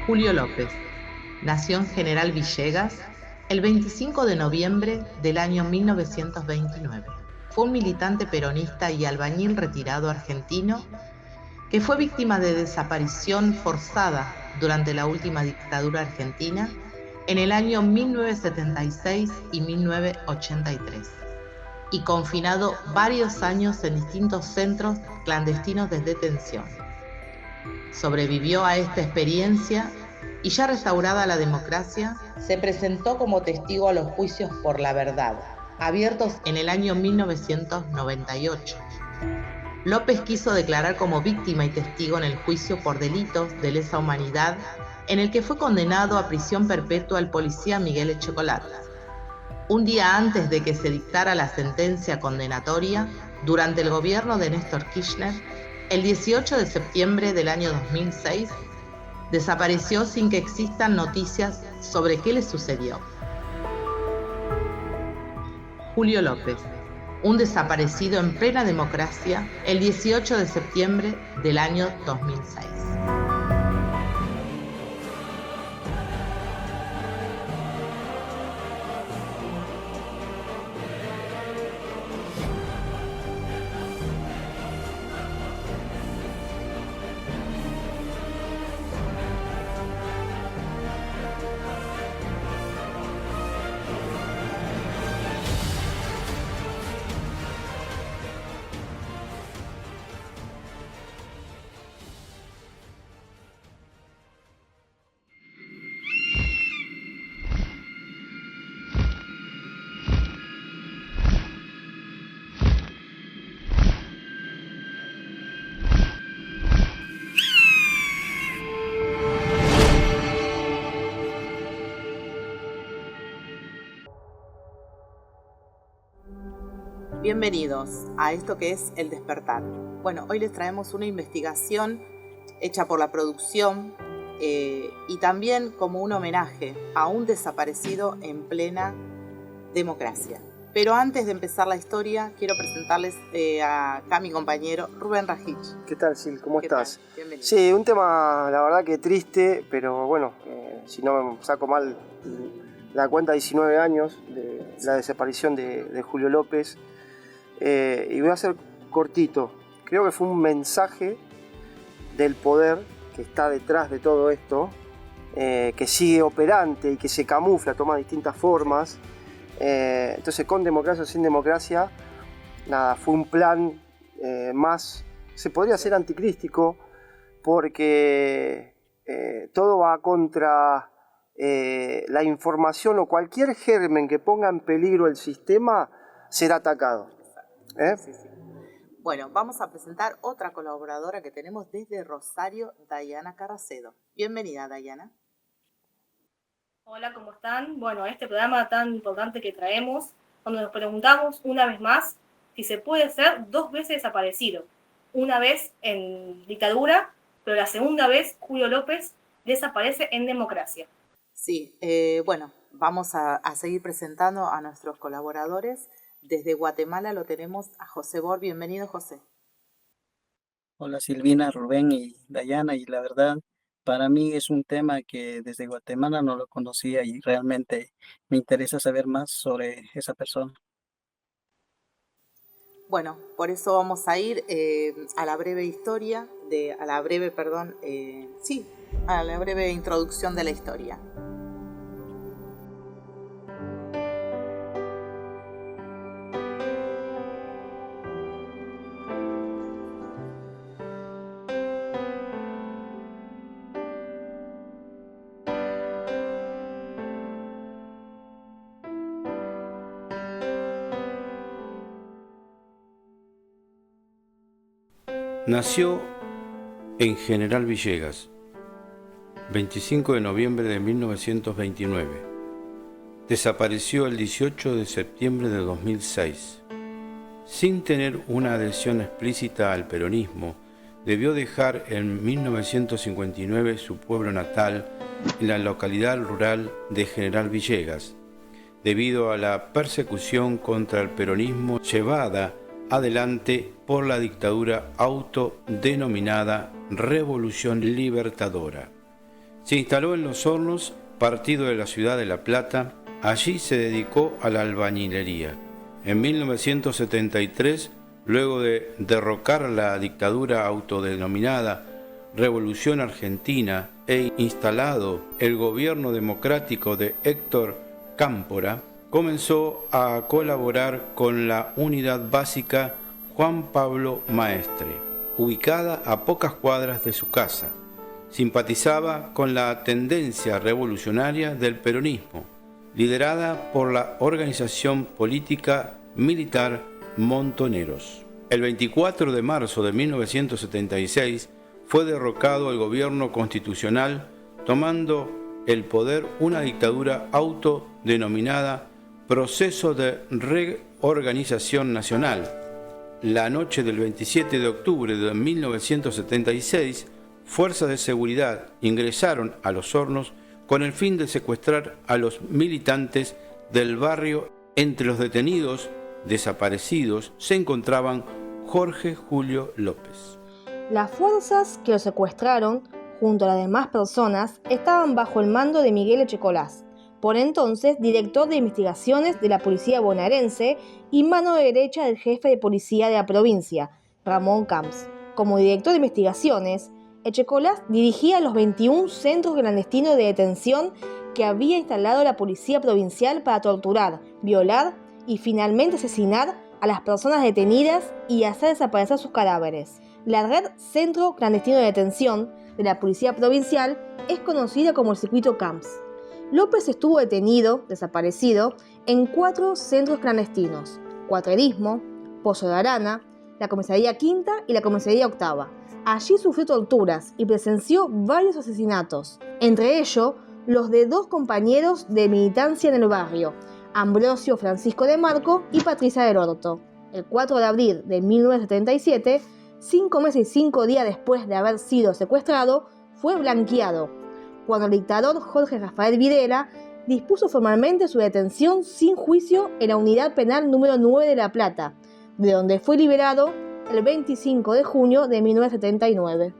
Julio López nació en General Villegas el 25 de noviembre del año 1929. Fue un militante peronista y albañil retirado argentino que fue víctima de desaparición forzada durante la última dictadura argentina en el año 1976 y 1983, y confinado varios años en distintos centros clandestinos de detención. Sobrevivió a esta experiencia y, ya restaurada la democracia, se presentó como testigo a los juicios por la verdad, abiertos en el año 1998. López quiso declarar como víctima y testigo en el juicio por delitos de lesa humanidad, en el que fue condenado a prisión perpetua el policía Miguel Echecolata. Un día antes de que se dictara la sentencia condenatoria, durante el gobierno de Néstor Kirchner, el 18 de septiembre del año 2006, desapareció sin que existan noticias sobre qué le sucedió. Julio López, un desaparecido en plena democracia, el 18 de septiembre del año 2006. Bienvenidos a esto que es El Despertar. Bueno, hoy les traemos una investigación hecha por la producción y también como un homenaje a un desaparecido en plena democracia. Pero antes de empezar la historia, quiero presentarles acá a mi compañero Rubén Rajich. ¿Qué tal, Sil? ¿Cómo estás? Bienvenido. Sí, un tema, la verdad que triste, pero bueno, si no me saco mal la cuenta, 19 años de la desaparición de Julio López. Y voy a ser cortito. Creo que fue un mensaje del poder que está detrás de todo esto, que sigue operante y que se camufla, toma distintas formas. Entonces, con democracia o sin democracia, nada, fue un plan más, se podría ser anticrístico, porque todo va contra la información, o cualquier germen que ponga en peligro el sistema será atacado. Sí. Bueno, vamos a presentar otra colaboradora que tenemos desde Rosario, Dayana Carracedo. Bienvenida, Dayana. Hola, ¿cómo están? Bueno, este programa tan importante que traemos, donde nos preguntamos una vez más si se puede ser dos veces desaparecido. Una vez en dictadura, pero la segunda vez Julio López desaparece en democracia. Sí, bueno, vamos a seguir presentando a nuestros colaboradores. Desde Guatemala lo tenemos a José Bor. Bienvenido, José. Hola Silvina, Rubén y Dayana, y la verdad, para mí es un tema que desde Guatemala no lo conocía y realmente me interesa saber más sobre esa persona. Bueno, por eso vamos a ir a la breve introducción de la historia. Nació en General Villegas, 25 de noviembre de 1929. Desapareció el 18 de septiembre de 2006. Sin tener una adhesión explícita al peronismo, debió dejar en 1959 su pueblo natal en la localidad rural de General Villegas, debido a la persecución contra el peronismo llevada adelante por la dictadura autodenominada Revolución Libertadora. Se instaló en Los Hornos, partido de la ciudad de La Plata. Allí se dedicó a la albañilería. En 1973, luego de derrocar la dictadura autodenominada Revolución Argentina e instalado el gobierno democrático de Héctor Cámpora, comenzó a colaborar con la unidad básica Juan Pablo Maestre, ubicada a pocas cuadras de su casa. Simpatizaba con la tendencia revolucionaria del peronismo, liderada por la organización política militar Montoneros. El 24 de marzo de 1976 fue derrocado el gobierno constitucional, tomando el poder una dictadura autodenominada Proceso de Reorganización Nacional. La noche del 27 de octubre de 1976, fuerzas de seguridad ingresaron a Los Hornos con el fin de secuestrar a los militantes del barrio. Entre los detenidos desaparecidos se encontraban Jorge Julio López. Las fuerzas que lo secuestraron, junto a las demás personas, estaban bajo el mando de Miguel Echecolás, por entonces director de investigaciones de la policía bonaerense y mano derecha del jefe de policía de la provincia, Ramón Camps. Como director de investigaciones, Echecolás dirigía los 21 centros clandestinos de detención que había instalado la policía provincial para torturar, violar y finalmente asesinar a las personas detenidas y hacer desaparecer sus cadáveres. La red Centro Clandestino de Detención de la Policía Provincial es conocida como el Circuito Camps. López estuvo desaparecido, en 4 centros clandestinos: Cuatrerismo, Pozo de Arana, la Comisaría Quinta y la Comisaría Octava. Allí sufrió torturas y presenció varios asesinatos, entre ellos los de 2 compañeros de militancia en el barrio, Ambrosio Francisco de Marco y Patricia del Orto. El 4 de abril de 1977, 5 meses y 5 días después de haber sido secuestrado, fue blanqueado, cuando el dictador Jorge Rafael Videla dispuso formalmente su detención sin juicio en la Unidad Penal número 9 de La Plata, de donde fue liberado el 25 de junio de 1979.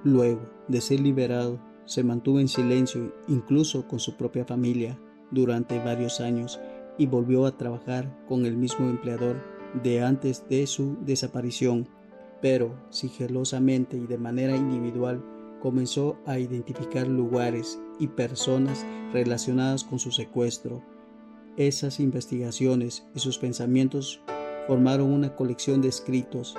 Luego de ser liberado, se mantuvo en silencio, incluso con su propia familia, durante varios años, y volvió a trabajar con el mismo empleador de antes de su desaparición, pero sigilosamente y de manera individual comenzó a identificar lugares y personas relacionadas con su secuestro. Esas investigaciones y sus pensamientos formaron una colección de escritos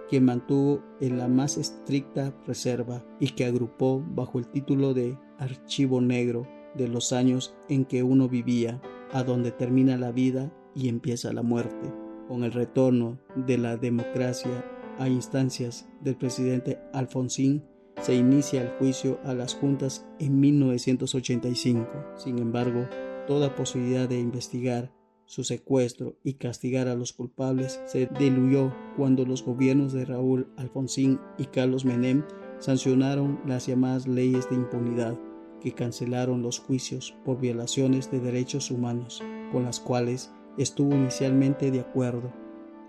que mantuvo en la más estricta reserva y que agrupó bajo el título de Archivo Negro de los años en que uno vivía, a donde termina la vida y empieza la muerte. Con el retorno de la democracia a instancias del presidente Alfonsín, se inicia el juicio a las juntas en 1985. Sin embargo, toda posibilidad de investigar su secuestro y castigar a los culpables se diluyó cuando los gobiernos de Raúl Alfonsín y Carlos Menem sancionaron las llamadas leyes de impunidad, que cancelaron los juicios por violaciones de derechos humanos, con las cuales estuvo inicialmente de acuerdo.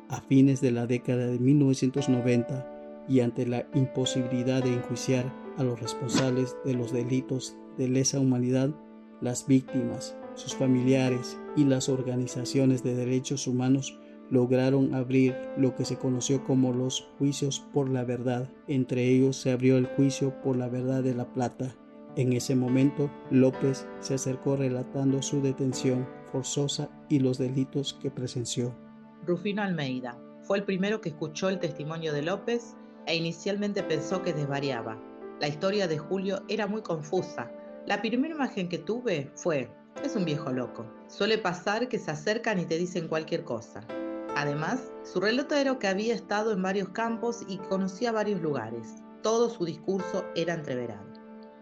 A fines de la década de 1990, y ante la imposibilidad de enjuiciar a los responsables de los delitos de lesa humanidad, las víctimas, sus familiares y las organizaciones de derechos humanos lograron abrir lo que se conoció como los juicios por la verdad. Entre ellos se abrió el juicio por la verdad de La Plata. En ese momento, López se acercó relatando su detención forzosa y los delitos que presenció. Rufino Almeida fue el primero que escuchó el testimonio de López e inicialmente pensó que desvariaba. La historia de Julio era muy confusa. La primera imagen que tuve fue: es un viejo loco. Suele pasar que se acercan y te dicen cualquier cosa. Además, su relato era que había estado en varios campos y conocía varios lugares. Todo su discurso era entreverado.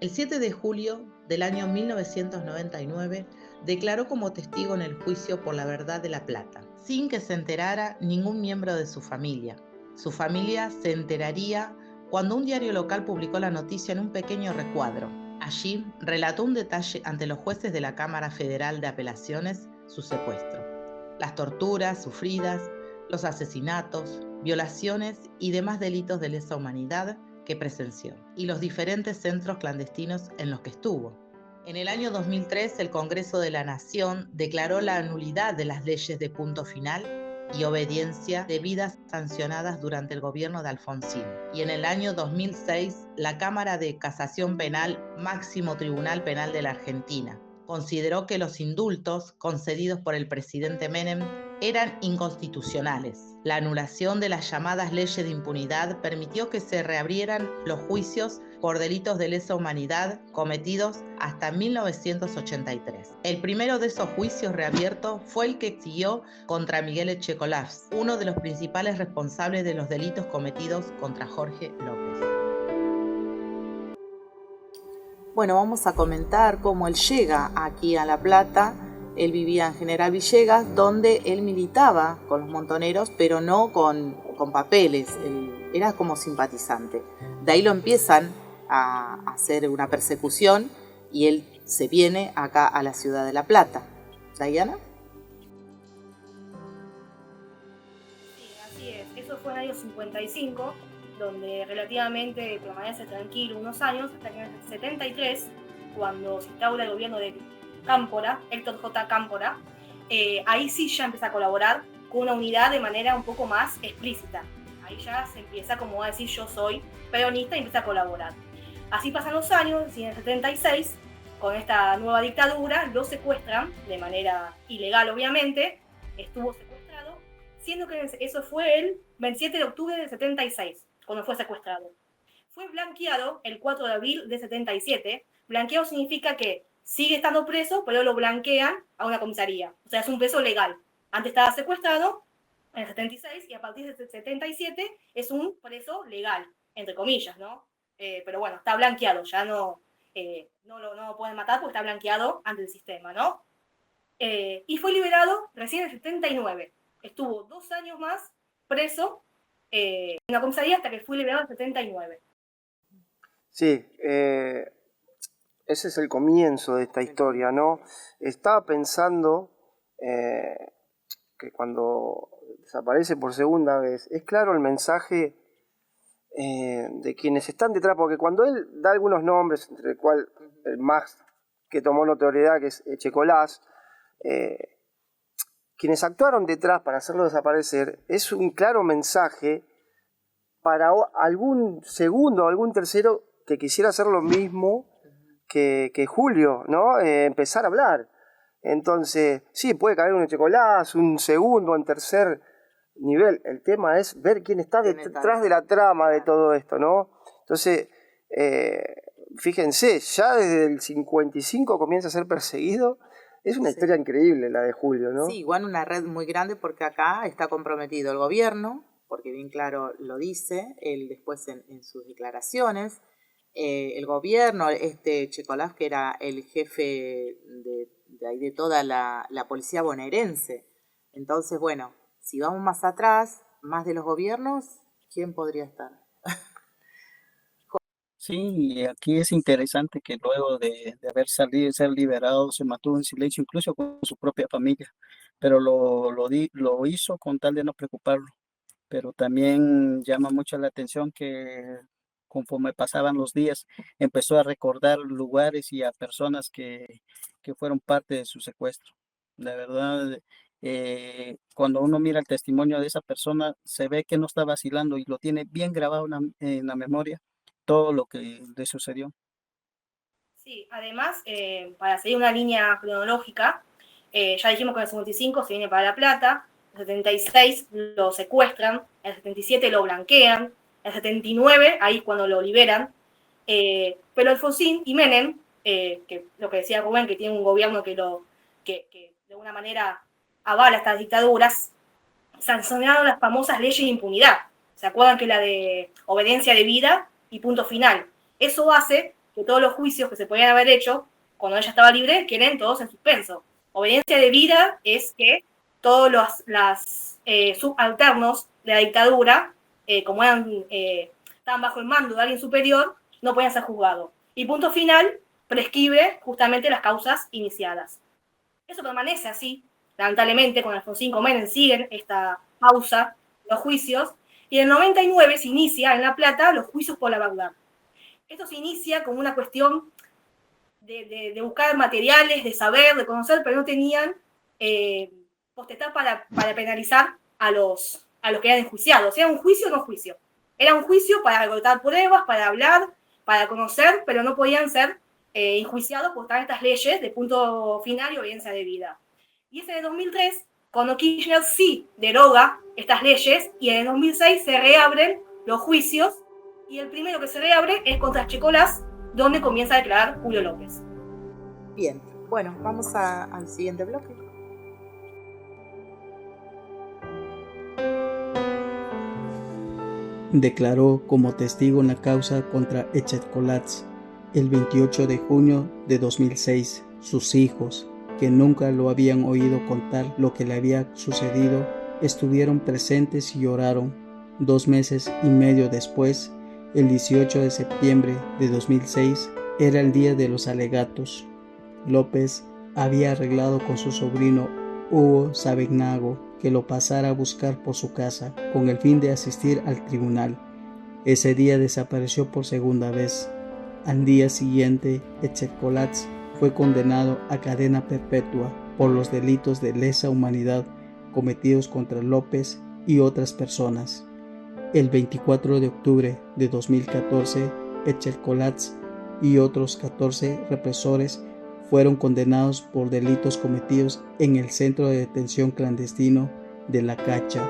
El 7 de julio del año 1999 declaró como testigo en el juicio por la verdad de La Plata, sin que se enterara ningún miembro de su familia. Su familia se enteraría cuando un diario local publicó la noticia en un pequeño recuadro. Allí relató un detalle ante los jueces de la Cámara Federal de Apelaciones: su secuestro, las torturas sufridas, los asesinatos, violaciones y demás delitos de lesa humanidad que presenció y los diferentes centros clandestinos en los que estuvo. En el año 2003, el Congreso de la Nación declaró la nulidad de las leyes de punto final y obediencia debidas sancionadas durante el gobierno de Alfonsín. Y en el año 2006, la Cámara de Casación Penal, máximo tribunal penal de la Argentina, consideró que los indultos concedidos por el presidente Menem eran inconstitucionales. La anulación de las llamadas leyes de impunidad permitió que se reabrieran los juicios por delitos de lesa humanidad cometidos hasta 1983. El primero de esos juicios reabiertos fue el que siguió contra Miguel Echecolás, uno de los principales responsables de los delitos cometidos contra Jorge López. Bueno, vamos a comentar cómo él llega aquí a La Plata. Él vivía en General Villegas, donde él militaba con los montoneros, pero no con papeles. Él era como simpatizante. De ahí lo empiezan a hacer una persecución y él se viene acá a la ciudad de La Plata. ¿Dayana? Sí, así es. Eso fue en el año 55, donde relativamente permanece tranquilo unos años, hasta que en el 73, cuando se instaura el gobierno de Cámpora, Héctor J. Cámpora, ahí sí ya empieza a colaborar con una unidad de manera un poco más explícita. Ahí ya se empieza como a decir yo soy peronista y empieza a colaborar. Así pasan los años y en el 76, con esta nueva dictadura, lo secuestran de manera ilegal obviamente, estuvo secuestrado, siendo que eso fue el 27 de octubre del 76, cuando fue secuestrado. Fue blanqueado el 4 de abril de 77. Blanqueado significa que sigue estando preso, pero lo blanquean a una comisaría. O sea, es un preso legal. Antes estaba secuestrado en el 76 y a partir del 77 es un preso legal, entre comillas, ¿no? Pero bueno, está blanqueado, ya no lo pueden matar porque está blanqueado ante el sistema, ¿no? Y fue liberado recién en el 79. Estuvo 2 años más preso en la comisaría hasta que fue liberado en el 79. Sí, ese es el comienzo de esta historia, ¿no? Estaba pensando que cuando desaparece por segunda vez, es claro el mensaje de quienes están detrás, porque cuando él da algunos nombres, entre el cual el más que tomó notoriedad, que es Echecolás, quienes actuaron detrás para hacerlo desaparecer, es un claro mensaje para algún segundo o algún tercero que quisiera hacer lo mismo que Julio, ¿no? Empezar a hablar. Entonces, sí, puede caer un Echecolás, un segundo, un tercer nivel. El tema es ver quién está detrás de la trama de todo esto, ¿no? Entonces, fíjense, ya desde el 55 comienza a ser perseguido. Es una historia increíble la de Julio, ¿no? Sí, igual una red muy grande porque acá está comprometido el gobierno, porque bien claro lo dice, él después en sus declaraciones, el gobierno, Echecolás, que era el jefe de toda la policía bonaerense. Entonces, bueno, si vamos más atrás, más de los gobiernos, ¿quién podría estar? Sí, y aquí es interesante que luego de haber salido, ser liberado, se mantuvo en silencio, incluso con su propia familia, pero lo hizo con tal de no preocuparlo. Pero también llama mucho la atención que conforme pasaban los días, empezó a recordar lugares y a personas que fueron parte de su secuestro. La verdad, cuando uno mira el testimonio de esa persona, se ve que no está vacilando y lo tiene bien grabado en la memoria todo lo que le sucedió. Sí, además, para seguir una línea cronológica, ya dijimos que en el 55 se viene para La Plata, en el 76 lo secuestran, en el 77 lo blanquean, en el 79 ahí es cuando lo liberan, pero Alfonsín y Menem, que lo que decía Rubén, que tiene un gobierno que de alguna manera avala estas dictaduras, sancionaron las famosas leyes de impunidad. ¿Se acuerdan que la de obediencia de vida y punto final? Eso hace que todos los juicios que se podían haber hecho cuando ella estaba libre queden todos en suspenso. Obediencia de vida es que todos los subalternos de la dictadura, como estaban bajo el mando de alguien superior, no podían ser juzgados. Y punto final, prescribe justamente las causas iniciadas. Eso permanece así, lamentablemente, con Alfonsín y con Menem siguen esta pausa, los juicios, Y en el 99 se inicia en La Plata los juicios por la verdad. Esto se inicia como una cuestión de buscar materiales, de saber, de conocer, pero no tenían potestad para penalizar a los que eran enjuiciados. ¿Era un juicio o no juicio? Era un juicio para agotar pruebas, para hablar, para conocer, pero no podían ser enjuiciados por estas leyes de punto final y obediencia debida. Y es en el 2003 cuando Kirchner sí deroga estas leyes y en el 2006 se reabren los juicios y el primero que se reabre es contra Checolás, donde comienza a declarar Julio López. Bien, bueno, vamos al siguiente bloque. Declaró como testigo en la causa contra Echeckolats el 28 de junio de 2006. Sus hijos, que nunca lo habían oído contar lo que le había sucedido, estuvieron presentes y lloraron. 2 meses y medio después, el 18 de septiembre de 2006, era el día de los alegatos. López había arreglado con su sobrino Hugo Savignago que lo pasara a buscar por su casa con el fin de asistir al tribunal. Ese día desapareció por segunda vez. Al día siguiente, Echeckolats fue condenado a cadena perpetua por los delitos de lesa humanidad cometidos contra López y otras personas. El 24 de octubre de 2014, Echeckolats y otros 14 represores fueron condenados por delitos cometidos en el centro de detención clandestino de La Cacha.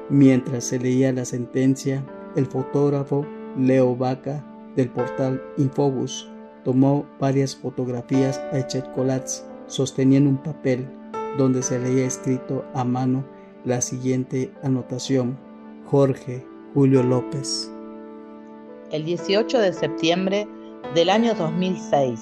Mientras se leía la sentencia, el fotógrafo Leo Vaca del portal Infobus tomó varias fotografías a Echeckolats sosteniendo un papel donde se leía escrito a mano la siguiente anotación: Jorge Julio López. El 18 de septiembre del año 2006,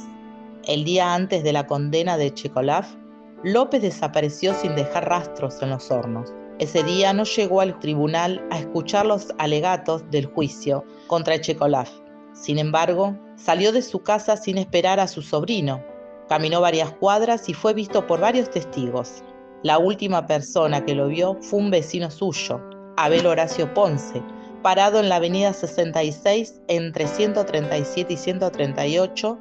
el día antes de la condena de Echeckolás, López desapareció sin dejar rastros en los hornos. Ese día no llegó al tribunal a escuchar los alegatos del juicio contra Echeckolás. Sin embargo, salió de su casa sin esperar a su sobrino. Caminó varias cuadras y fue visto por varios testigos. La última persona que lo vio fue un vecino suyo, Abel Horacio Ponce, parado en la avenida 66 entre 137 y 138,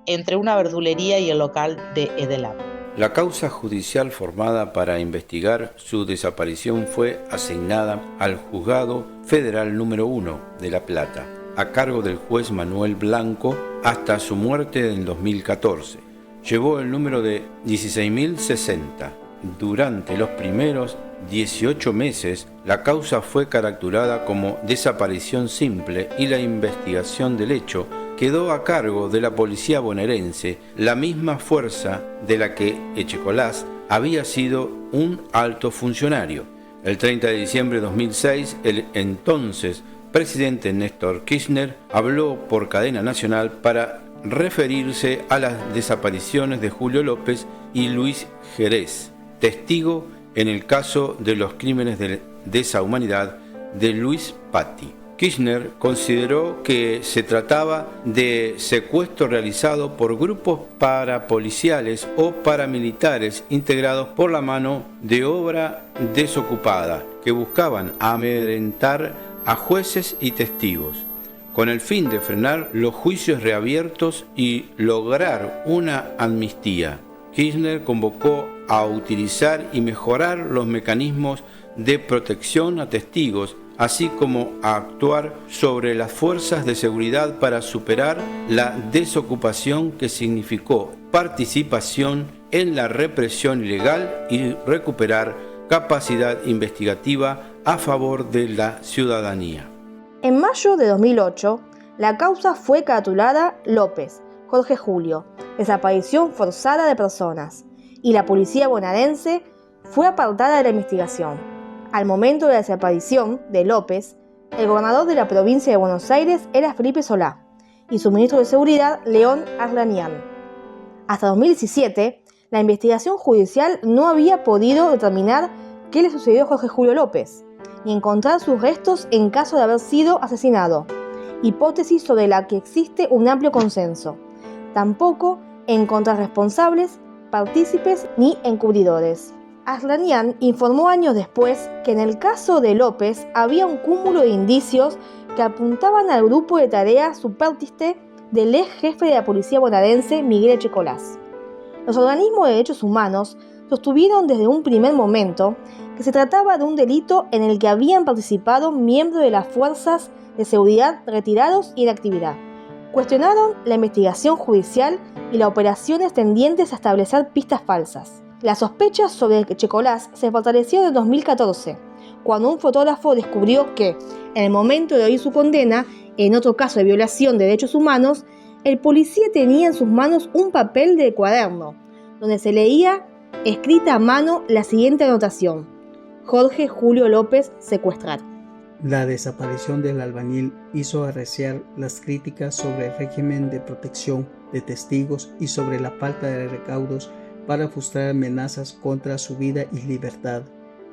entre una verdulería y el local de Edelab. La causa judicial formada para investigar su desaparición fue asignada al Juzgado Federal número 1 de La Plata, a cargo del juez Manuel Blanco, hasta su muerte en 2014. Llevó el número de 16.060. Durante los primeros 18 meses, la causa fue caracterizada como desaparición simple y la investigación del hecho quedó a cargo de la policía bonaerense, la misma fuerza de la que Echeckolás había sido un alto funcionario. El 30 de diciembre de 2006, el entonces presidente Néstor Kirchner habló por cadena nacional para referirse a las desapariciones de Julio López y Luis Jerez, testigo en el caso de los crímenes de lesa humanidad de Luis Patti. Kirchner consideró que se trataba de secuestro realizado por grupos parapoliciales o paramilitares integrados por la mano de obra desocupada que buscaban amedrentar a jueces y testigos, con el fin de frenar los juicios reabiertos y lograr una amnistía. Kirchner convocó a utilizar y mejorar los mecanismos de protección a testigos, así como a actuar sobre las fuerzas de seguridad para superar la desocupación que significó participación en la represión ilegal y recuperar capacidad investigativa a favor de la ciudadanía. En mayo de 2008, la causa fue caratulada López, Jorge Julio, desaparición forzada de personas, y la policía bonaerense fue apartada de la investigación. Al momento de la desaparición de López, el gobernador de la provincia de Buenos Aires era Felipe Solá y su ministro de Seguridad, León Arlanian. Hasta 2017, la investigación judicial no había podido determinar qué le sucedió a Jorge Julio López, ni encontrar sus restos en caso de haber sido asesinado, hipótesis sobre la que existe un amplio consenso. Tampoco encontrar responsables, partícipes ni encubridores. Aslanian informó años después que en el caso de López había un cúmulo de indicios que apuntaban al grupo de tarea Supertiste del ex jefe de la policía bonaerense Miguel Echecolás. Los organismos de derechos humanos sostuvieron desde un primer momento que se trataba de un delito en el que habían participado miembros de las fuerzas de seguridad retirados y en actividad. Cuestionaron la investigación judicial y las operaciones tendientes a establecer pistas falsas. Las sospechas sobre Echecolás se fortalecieron en 2014, cuando un fotógrafo descubrió que, en el momento de oír su condena, en otro caso de violación de derechos humanos, el policía tenía en sus manos un papel de cuaderno, donde se leía, escrita a mano, la siguiente anotación: Jorge Julio López secuestrar. La desaparición del albañil hizo arreciar las críticas sobre el régimen de protección de testigos y sobre la falta de recaudos para frustrar amenazas contra su vida y libertad.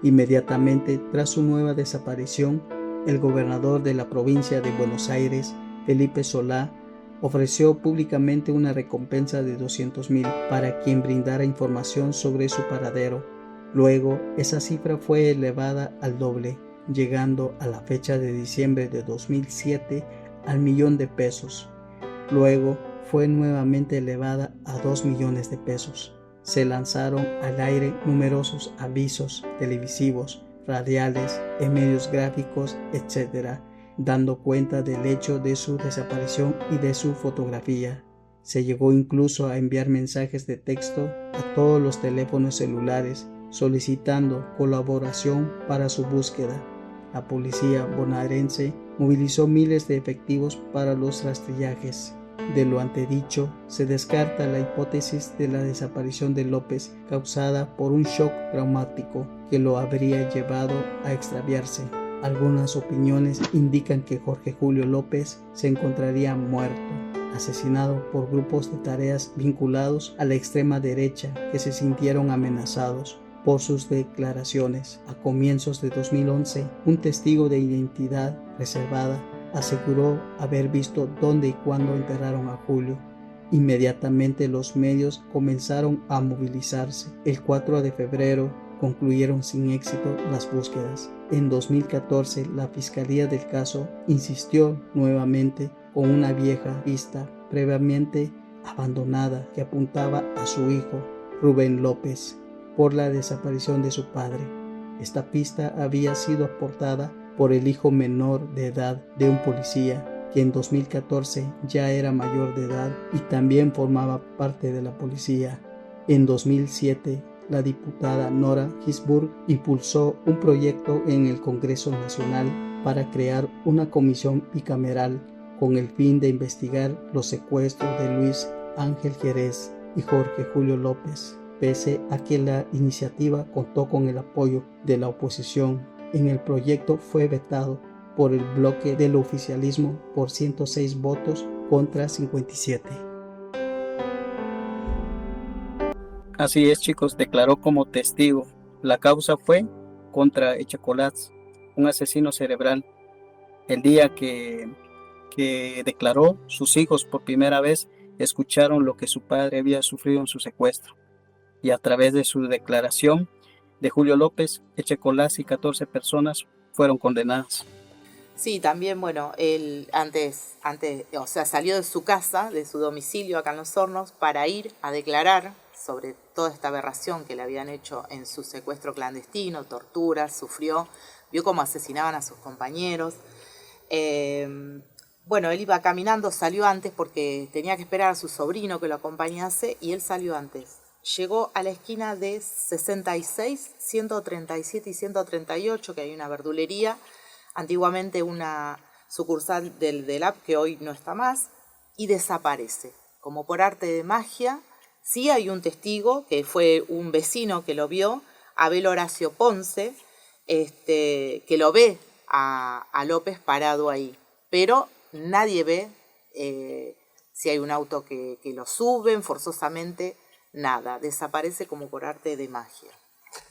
Inmediatamente tras su nueva desaparición, el gobernador de la provincia de Buenos Aires, Felipe Solá, ofreció públicamente una recompensa de 200.000 para quien brindara información sobre su paradero. Luego, esa cifra fue elevada al doble, llegando a la fecha de diciembre de 2007 al millón de pesos. Luego, fue nuevamente elevada a 2 millones de pesos. Se lanzaron al aire numerosos avisos televisivos, radiales, en medios gráficos, etc., dando cuenta del hecho de su desaparición y de su fotografía. Se llegó incluso a enviar mensajes de texto a todos los teléfonos celulares solicitando colaboración para su búsqueda. La policía bonaerense movilizó miles de efectivos para los rastrillajes. De lo antedicho, se descarta la hipótesis de la desaparición de López causada por un shock traumático que lo habría llevado a extraviarse. Algunas opiniones indican que Jorge Julio López se encontraría muerto, asesinado por grupos de tareas vinculados a la extrema derecha que se sintieron amenazados por sus declaraciones. A comienzos de 2011, un testigo de identidad reservada aseguró haber visto dónde y cuándo enterraron a Julio. Inmediatamente los medios comenzaron a movilizarse. El 4 de febrero concluyeron sin éxito las búsquedas. En 2014, la fiscalía del caso insistió nuevamente con una vieja pista previamente abandonada que apuntaba a su hijo, Rubén López, por la desaparición de su padre. Esta pista había sido aportada por el hijo menor de edad de un policía, que en 2014 ya era mayor de edad y también formaba parte de la policía. En 2007, la diputada Nora Gisburg impulsó un proyecto en el Congreso Nacional para crear una comisión bicameral con el fin de investigar los secuestros de Luis Ángel Jerez y Jorge Julio López. Pese a que la iniciativa contó con el apoyo de la oposición, en el proyecto fue vetado por el bloque del oficialismo por 106 votos contra 57. Así es, chicos, declaró como testigo. La causa fue contra Echecolás, un asesino cerebral. El día que declaró, sus hijos por primera vez escucharon lo que su padre había sufrido en su secuestro. Y a través de su declaración de Julio López, Echecolás y 14 personas fueron condenadas. Sí, también, bueno, él antes, salió de su casa, de su domicilio acá en Los Hornos, para ir a declarar sobre toda esta aberración que le habían hecho en su secuestro clandestino, torturas, sufrió, vio cómo asesinaban a sus compañeros. Bueno, él iba caminando, salió antes porque tenía que esperar a su sobrino que lo acompañase y él salió antes. Llegó a la esquina de 66, 137 y 138, que hay una verdulería, antiguamente una sucursal del AP que hoy no está más, y desaparece. Como por arte de magia, sí hay un testigo, que fue un vecino que lo vio, Abel Horacio Ponce, que lo ve a López parado ahí, pero nadie ve si hay un auto que lo suben forzosamente. Nada, desaparece como por arte de magia.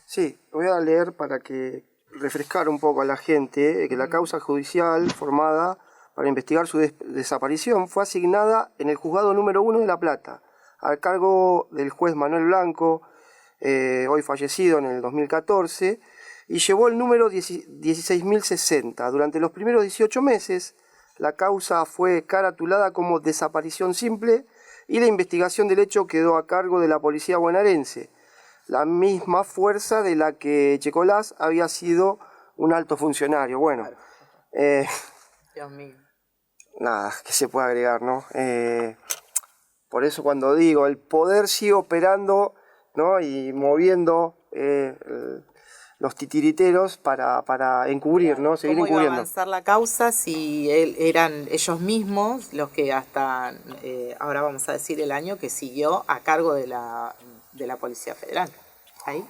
Sí, voy a leer para que refrescar un poco a la gente que la causa judicial formada para investigar su desaparición fue asignada en el juzgado número 1 de La Plata, al cargo del juez Manuel Blanco, hoy fallecido en el 2014, y llevó el número 16.060. Durante los primeros 18 meses, la causa fue caratulada como desaparición simple y la investigación del hecho quedó a cargo de la policía bonaerense, la misma fuerza de la que Echecolás había sido un alto funcionario. Bueno, Dios mío. Nada, que se puede agregar, ¿no? Por eso cuando digo, el poder sigue operando, ¿no? Y moviendo los titiriteros para encubrir, ¿no? Seguir ¿Cómo iba a encubriendo. avanzar la causa si eran ellos mismos los que hasta, ahora vamos a decir el año, que siguió a cargo de la Policía Federal? ¿Ahí?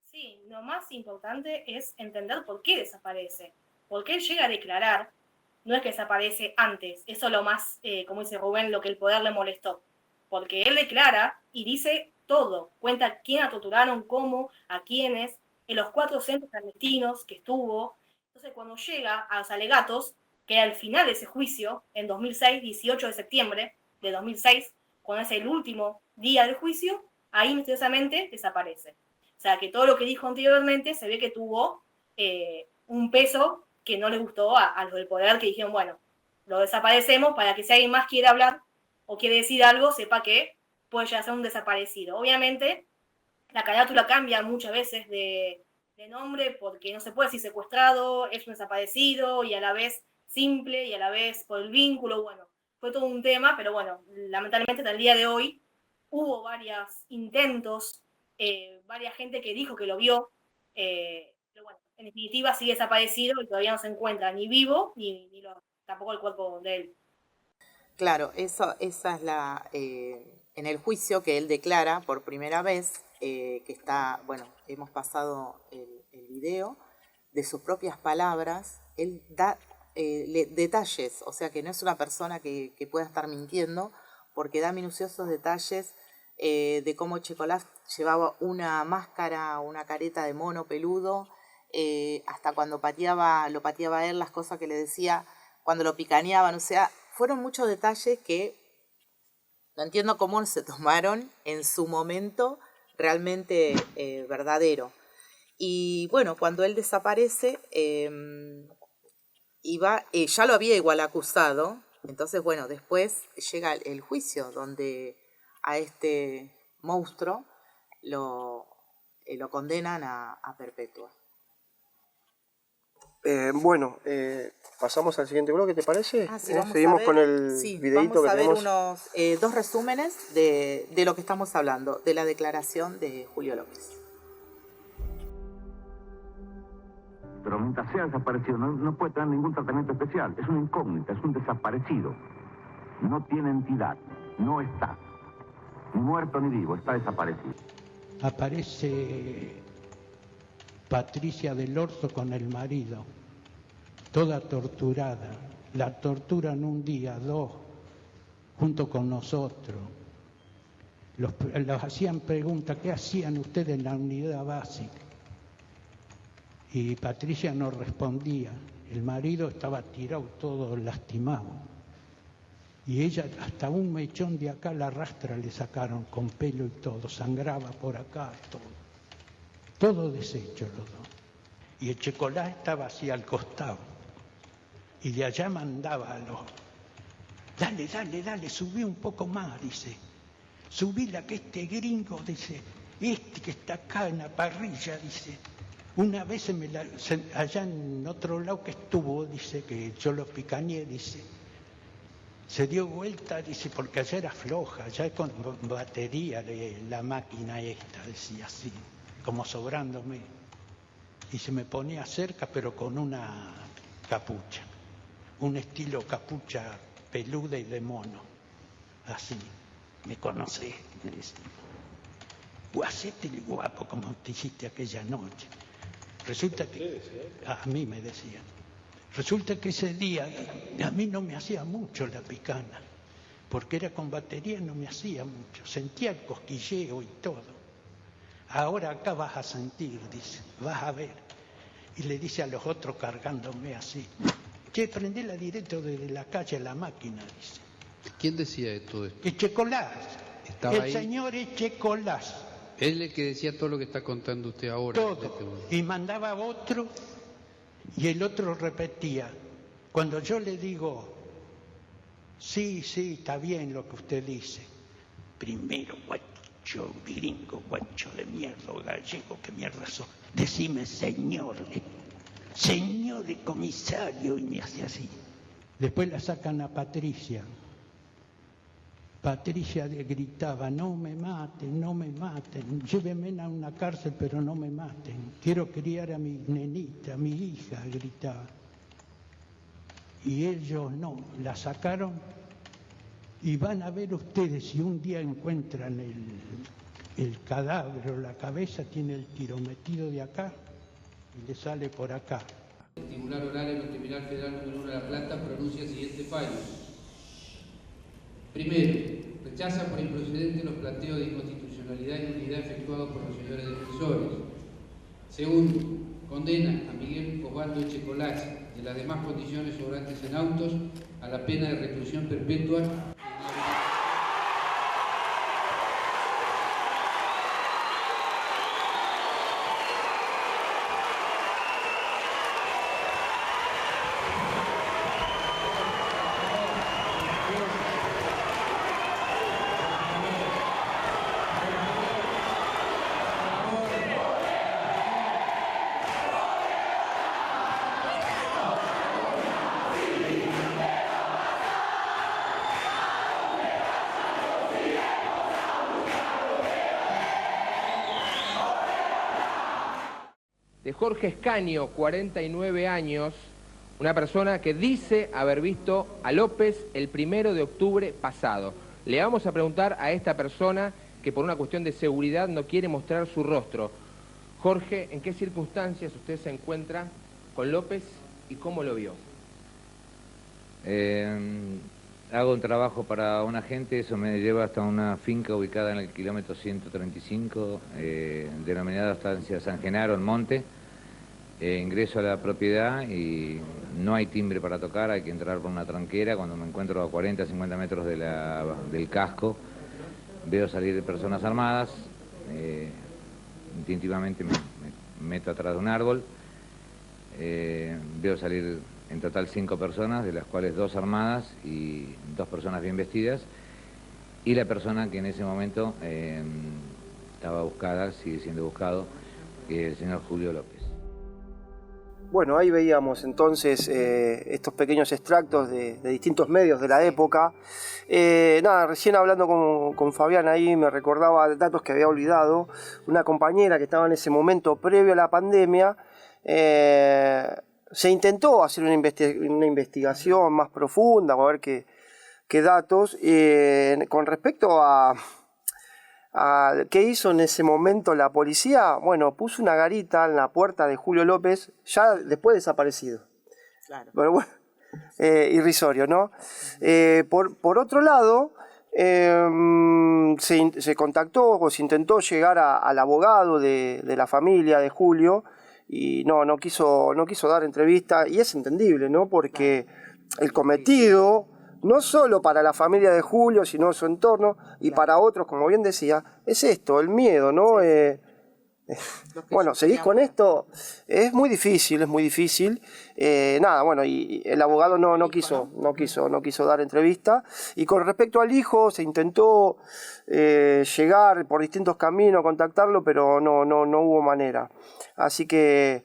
Sí, lo más importante es entender por qué desaparece. Porque él llega a declarar, no es que desaparece antes, eso es lo más, como dice Rubén, lo que el poder le molestó. Porque él declara y dice todo, cuenta quién la torturaron, cómo, a quiénes, en los 4 centros clandestinos que estuvo. Entonces cuando llega a los alegatos, que al final de ese juicio, en 2006, 18 de septiembre de 2006, cuando es el último día del juicio, ahí misteriosamente desaparece. O sea que todo lo que dijo anteriormente se ve que tuvo un peso que no les gustó a los del poder, que dijeron, bueno, lo desaparecemos para que si alguien más quiere hablar o quiere decir algo, sepa que puede llegar a ser un desaparecido. Obviamente, la carátula cambia muchas veces de nombre porque no se puede decir secuestrado, es un desaparecido y a la vez simple y a la vez por el vínculo. Bueno, fue todo un tema, pero bueno, lamentablemente hasta el día de hoy hubo varios intentos, varias gente que dijo que lo vio, pero bueno, en definitiva sigue desaparecido y todavía no se encuentra ni vivo ni tampoco el cuerpo de él. Claro, esa es la... en el juicio que él declara por primera vez, que está, bueno, hemos pasado el video, de sus propias palabras, él da detalles, o sea que no es una persona que pueda estar mintiendo, porque da minuciosos detalles de cómo Echecolás llevaba una máscara, una careta de mono peludo, hasta cuando lo pateaba él, las cosas que le decía cuando lo picaneaban, o sea, fueron muchos detalles que no entiendo cómo se tomaron en su momento realmente verdadero. Y bueno, cuando él desaparece, ya lo había igual acusado, entonces bueno, después llega el juicio donde a este monstruo lo condenan a perpetua. Bueno, pasamos al siguiente bloque, ¿te parece? Sí, seguimos con el videito que tenemos. Vamos a ver dos resúmenes de lo que estamos hablando, de la declaración de Julio López. Pero mientras sea desaparecido, no puede tener ningún tratamiento especial. Es una incógnita, es un desaparecido. No tiene entidad, no está. Ni muerto ni vivo, está desaparecido. Aparece Patricia del Orto con el marido, toda torturada. La torturan un día, 2, junto con nosotros. Los hacían preguntas, ¿qué hacían ustedes en la unidad básica? Y Patricia no respondía. El marido estaba tirado todo lastimado. Y ella hasta un mechón de acá, la rastra le sacaron con pelo y todo, sangraba por acá, todo deshecho los dos. Y Echecolás estaba así al costado. Y de allá mandaba a los... Dale, subí un poco más, dice. Subíla que este gringo, dice, este que está acá en la parrilla, dice. Una vez allá en otro lado que estuvo, dice, que yo lo picañé, dice. Se dio vuelta, dice, porque allá era floja, allá con batería de la máquina esta, decía así, como sobrándome. Y se me ponía cerca, pero con una capucha, un estilo capucha peluda y de mono, así. ¿Me conocés? Me decía. Hacete el guapo como te hiciste aquella noche. Resulta que, a mí me decían, resulta que ese día a mí no me hacía mucho la picana, porque era con batería, no me hacía mucho, sentía el cosquilleo y todo. Ahora acá vas a sentir, dice, vas a ver. Y le dice a los otros cargándome así, che, prendela directo desde la calle a la máquina, dice. ¿Quién decía esto? Echecolás, estaba el ahí. señor Echecolás. Él es el que decía todo lo que está contando usted ahora. Todo. Y mandaba a otro y el otro repetía. Cuando yo le digo, sí, está bien lo que usted dice. Primero, guacho gringo, guacho de mierda, gallego, ¿qué mierda sos? Decime señor y comisario, y me hace así. Después la sacan a Patricia. Patricia le gritaba, no me maten, llévenme a una cárcel, pero no me maten. Quiero criar a mi nenita, a mi hija, gritaba. Y ellos no, la sacaron y van a ver ustedes si un día encuentran el cadáver o la cabeza, tiene el tiro metido de acá y le sale por acá. El Tribunal Oral en el Tribunal Federal número 1 de La Plata pronuncia el siguiente fallo. Primero, rechaza por improcedente los planteos de inconstitucionalidad y nulidad efectuados por los señores defensores. Segundo, condena a Miguel Osvaldo Echecolás de las demás condiciones sobrantes en autos a la pena de reclusión perpetua. De Jorge Escaño, 49 años, una persona que dice haber visto a López el 1 de octubre pasado. Le vamos a preguntar a esta persona que por una cuestión de seguridad no quiere mostrar su rostro. Jorge, ¿en qué circunstancias usted se encuentra con López y cómo lo vio? Hago un trabajo para un agente, eso me lleva hasta una finca ubicada en el kilómetro 135, denominada Estancia San Genaro, en Monte. Ingreso a la propiedad y no hay timbre para tocar, hay que entrar por una tranquera. Cuando me encuentro a 40, 50 metros del casco, veo salir personas armadas, instintivamente me meto atrás de un árbol, veo salir en total 5 personas, de las cuales 2 armadas y 2 personas bien vestidas, y la persona que en ese momento estaba buscada, sigue siendo buscado, que es el señor Julio López. Bueno, ahí veíamos entonces estos pequeños extractos de distintos medios de la época. Nada, recién hablando con Fabián ahí me recordaba datos que había olvidado. Una compañera que estaba en ese momento previo a la pandemia, se intentó hacer una investigación más profunda, a ver qué datos, con respecto a qué hizo en ese momento la policía. Bueno, puso una garita en la puerta de Julio López, ya después desaparecido. Claro. Pero bueno, irrisorio, ¿no? Por otro lado, se contactó o se intentó llegar al abogado de la familia de Julio, y no quiso dar entrevista, y es entendible, ¿no? Porque el cometido, no solo para la familia de Julio, sino su entorno, y para otros, como bien decía, es esto, el miedo, ¿no? Bueno, seguís con esto, es muy difícil. Nada, bueno, y el abogado no quiso dar entrevista. Y con respecto al hijo, se intentó llegar por distintos caminos, contactarlo, pero no hubo manera. Así que,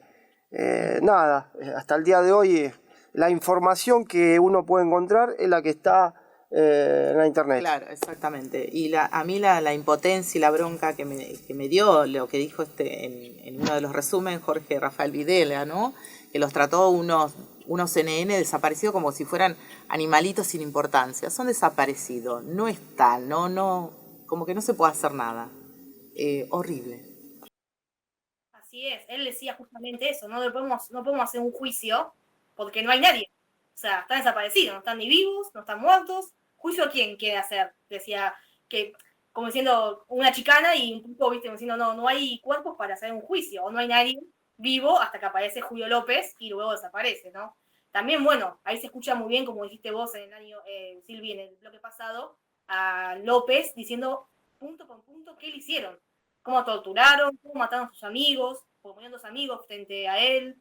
nada, hasta el día de hoy, la información que uno puede encontrar es la que está en la internet. Claro, exactamente. Y a mí la impotencia y la bronca que me dio lo que dijo en uno de los resúmenes Jorge Rafael Videla, ¿no? Que los trató unos CNN desaparecidos como si fueran animalitos sin importancia. Son desaparecidos, no están, no, como que no se puede hacer nada. Horrible. Así es, él decía justamente eso, no podemos hacer un juicio porque no hay nadie. O sea, están desaparecidos, no están ni vivos, no están muertos. ¿Juicio a quién quiere hacer? Decía que, como diciendo, una chicana y un poco, viste, diciendo, no hay cuerpos para hacer un juicio, o no hay nadie vivo hasta que aparece Julio López y luego desaparece, ¿no? También, bueno, ahí se escucha muy bien, como dijiste vos en el año, Silvi, en el bloque pasado, a López diciendo punto por punto qué le hicieron, cómo torturaron, cómo mataron a sus amigos, poniendo a sus amigos frente a él,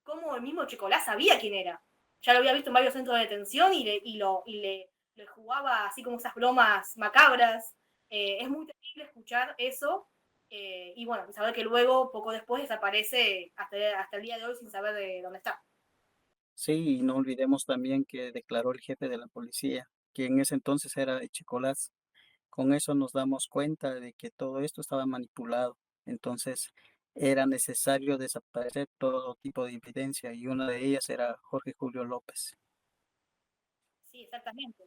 cómo el mismo Checolás sabía quién era. Ya lo había visto en varios centros de detención y le jugaba así como esas bromas macabras. Es muy terrible escuchar eso y bueno, saber que luego, poco después, desaparece hasta el día de hoy sin saber de dónde está. Sí, y no olvidemos también que declaró el jefe de la policía, que en ese entonces era Echecolás. Con eso nos damos cuenta de que todo esto estaba manipulado. Entonces era necesario desaparecer todo tipo de evidencia y una de ellas era Jorge Julio López. Sí, exactamente.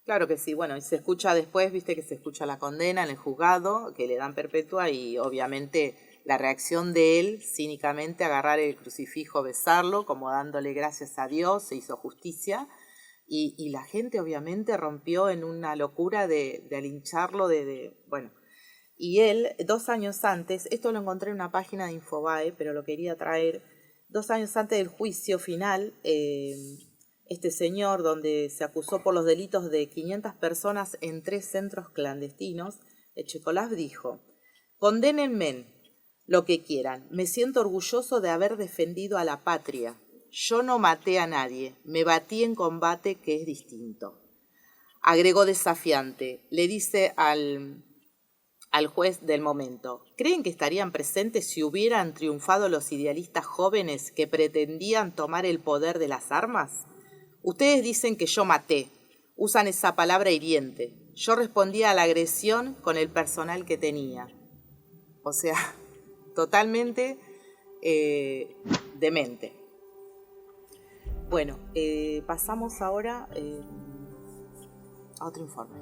Claro que sí, bueno, y se escucha después, viste que se escucha la condena en el juzgado, que le dan perpetua y obviamente la reacción de él, cínicamente, agarrar el crucifijo, besarlo, como dándole gracias a Dios, se hizo justicia. Y la gente obviamente rompió en una locura de alincharlo, bueno. Y él, 2 años antes, esto lo encontré en una página de Infobae, pero lo quería traer, 2 años antes del juicio final, este señor, donde se acusó por los delitos de 500 personas en 3 centros clandestinos, Echecolás dijo: condénenme lo que quieran, me siento orgulloso de haber defendido a la patria. Yo no maté a nadie, me batí en combate, que es distinto. Agregó desafiante, le dice al juez del momento: ¿creen que estarían presentes si hubieran triunfado los idealistas jóvenes que pretendían tomar el poder de las armas? Ustedes dicen que yo maté, usan esa palabra hiriente. Yo respondía a la agresión con el personal que tenía. O sea, totalmente demente. Bueno, pasamos ahora a otro informe.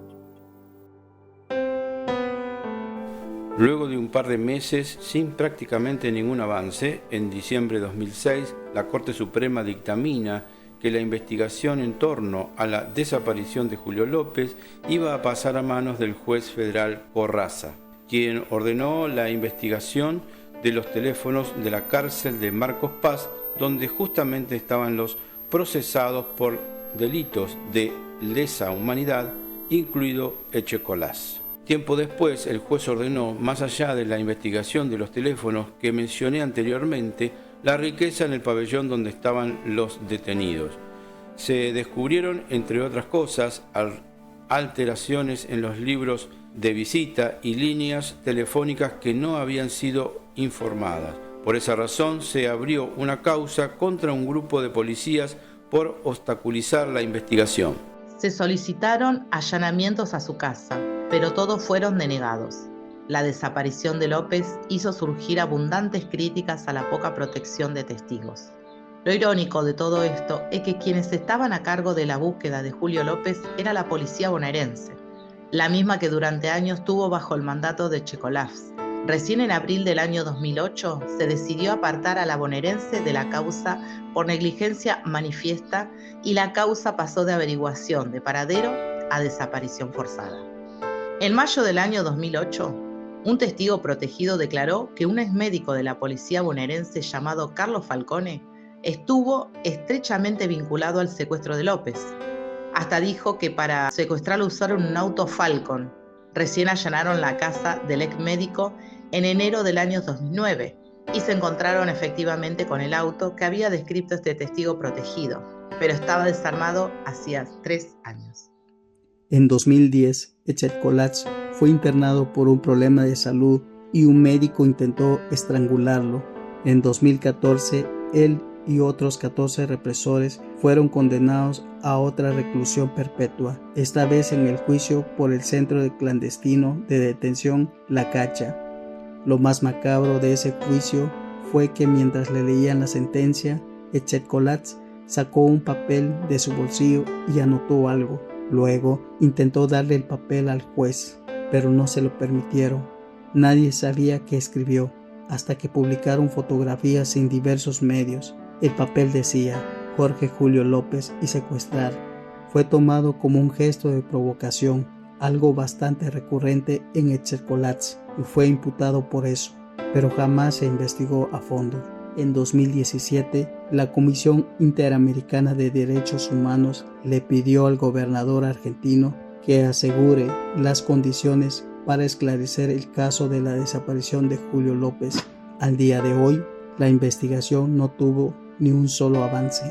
Luego de un par de meses sin prácticamente ningún avance, en diciembre de 2006, la Corte Suprema dictamina que la investigación en torno a la desaparición de Julio López iba a pasar a manos del juez federal Corraza, quien ordenó la investigación de los teléfonos de la cárcel de Marcos Paz, donde justamente estaban los procesados por delitos de lesa humanidad, incluido Echecolás. Tiempo después, el juez ordenó, más allá de la investigación de los teléfonos que mencioné anteriormente, la riqueza en el pabellón donde estaban los detenidos. Se descubrieron, entre otras cosas, alteraciones en los libros de visita y líneas telefónicas que no habían sido informadas. Por esa razón se abrió una causa contra un grupo de policías por obstaculizar la investigación. Se solicitaron allanamientos a su casa, pero todos fueron denegados. La desaparición de López hizo surgir abundantes críticas a la poca protección de testigos. Lo irónico de todo esto es que quienes estaban a cargo de la búsqueda de Julio López era la policía bonaerense, la misma que durante años estuvo bajo el mandato de Echecolás. Recién en abril del año 2008 se decidió apartar a la bonaerense de la causa por negligencia manifiesta y la causa pasó de averiguación de paradero a desaparición forzada. En mayo del año 2008, un testigo protegido declaró que un exmédico de la policía bonaerense llamado Carlos Falcone estuvo estrechamente vinculado al secuestro de López. Hasta dijo que para secuestrarlo usaron un auto Falcon. Recién allanaron la casa del exmédico en enero del año 2009 y se encontraron efectivamente con el auto que había descrito este testigo protegido, pero estaba desarmado hacía 3 años. En 2010, Echecolás fue internado por un problema de salud y un médico intentó estrangularlo. En 2014, él y otros 14 represores fueron condenados a otra reclusión perpetua, esta vez en el juicio por el centro clandestino de detención La Cacha. Lo más macabro de ese juicio fue que mientras le leían la sentencia, Echecolás sacó un papel de su bolsillo y anotó algo. Luego intentó darle el papel al juez, pero no se lo permitieron. Nadie sabía qué escribió, hasta que publicaron fotografías en diversos medios. El papel decía Jorge Julio López y secuestrar. Fue tomado como un gesto de provocación, algo bastante recurrente en Echecolás, y fue imputado por eso, pero jamás se investigó a fondo. En 2017, la Comisión Interamericana de Derechos Humanos le pidió al gobernador argentino que asegure las condiciones para esclarecer el caso de la desaparición de Julio López. Al día de hoy, la investigación no tuvo ni un solo avance.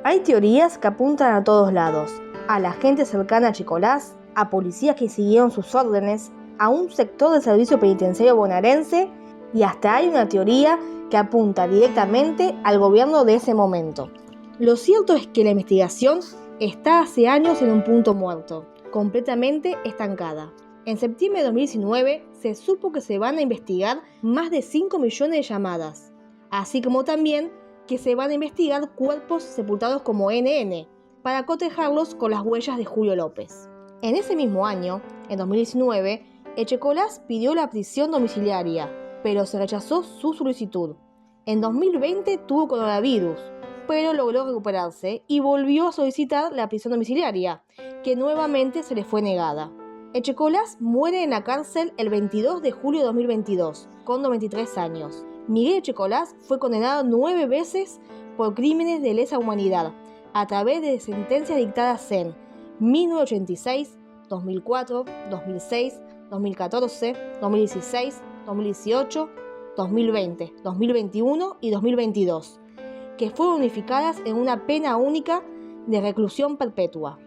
Hay teorías que apuntan a todos lados, a la gente cercana a Chicolás, a policías que siguieron sus órdenes, a un sector del servicio penitenciario bonaerense y hasta hay una teoría que apunta directamente al gobierno de ese momento. Lo cierto es que la investigación está hace años en un punto muerto, completamente estancada. En septiembre de 2019 se supo que se van a investigar más de 5 millones de llamadas, así como también que se van a investigar cuerpos sepultados como NN, para cotejarlos con las huellas de Julio López. En ese mismo año, en 2019, Echecolás pidió la prisión domiciliaria, pero se rechazó su solicitud. En 2020 tuvo coronavirus, pero logró recuperarse y volvió a solicitar la prisión domiciliaria, que nuevamente se le fue negada. Echecolás muere en la cárcel el 22 de julio de 2022, con 93 años. Miguel Echecolás fue condenado 9 veces por crímenes de lesa humanidad, a través de sentencias dictadas en 1986, 2004, 2006, 2014, 2016, 2018, 2020, 2021 y 2022, que fueron unificadas en una pena única de reclusión perpetua.